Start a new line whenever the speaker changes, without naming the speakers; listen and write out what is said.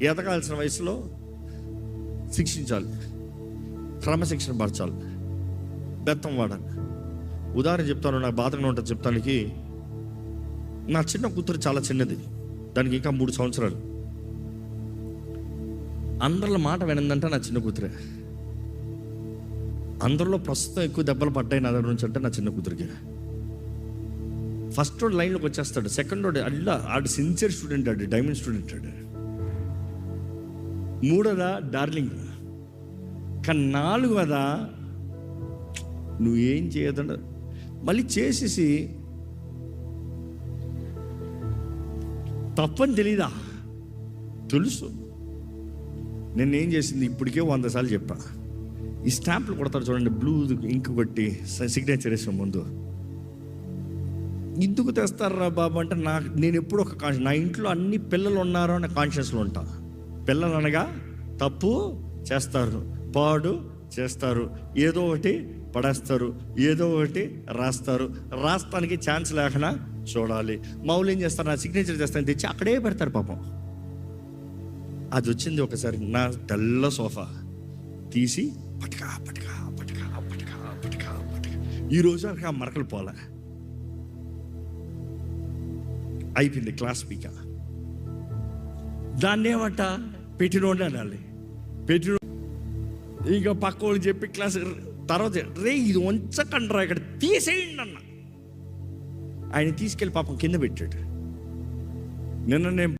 ఎదగాల్సిన వయసులో శిక్షించాలి, క్రమశిక్షణ పరచాలి, బెత్తం వాడాలి. ఉదాహరణ చెప్తాను, నాకు బాధగా ఉంటుంది చెప్తానికి. నా చిన్న కూతురు చాలా చిన్నది, దానికి ఇంకా 3 సంవత్సరాలు. అందరిలో మాట వినందంటే నా చిన్న కూతురే. అందరిలో ప్రస్తుతం ఎక్కువ దెబ్బలు పడ్డాయి నా దగ్గర నుంచి అంటే నా చిన్న కూతురికి. ఫస్ట్ రోడ్ లైన్లోకి వచ్చేస్తాడు, సెకండ్ రోడ్ అల్లా ఆడు సిన్సియర్ స్టూడెంట్, ఆడు డైమండ్ స్టూడెంట్ ఆడు. 3వదా డార్లింగ్, కానీ 4వదా నువ్వేం చేయదండ మళ్ళీ చేసేసి తప్పని తెలీదా? తెలుసు. నేనేం చేసింది ఇప్పటికే 100 సార్లు చెప్పా. ఈ స్టాంపులు కొడతారు చూడండి, బ్లూ ఇంక్ కొట్టి సిగ్నేచర్ వేసిన ముందు. ఎందుకు తెస్తారా బాబు అంటే నేను ఎప్పుడు ఒక కాన్షియస్, నా ఇంట్లో అన్ని పిల్లలు ఉన్నారో అనే కాన్షియస్లో ఉంటా. పిల్లలు అనగా తప్పు చేస్తారు, పాడు చేస్తారు, ఏదో ఒకటి పడేస్తారు, ఏదో ఒకటి రాస్తానికి ఛాన్స్ లేకుండా చూడాలి. మౌలు ఏం చేస్తారు, నా సిగ్నేచర్ చేస్తాను తెచ్చి అక్కడే పెడతారు పాపం. అది వచ్చింది ఒకసారి, నా తెల్ల సోఫా తీసి పటకా పటకా పటకా పటకా పటకా పటకా. ఈరోజు ఆ మరకలు పోలే, అయిపోయింది క్లాస్ పీక. దాన్ని ఏమంట పెట్టినోండి అనాలి. పెట్టిన ఇంకా పక్క వాళ్ళు చెప్పి క్లాస్ తర్వాత రే ఇది ఉంచకండ్రా ఇక్కడ తీసేయండి అన్న. ఆయన తీసుకెళ్ళి పాపం కింద పెట్టాడు. నిన్న నేను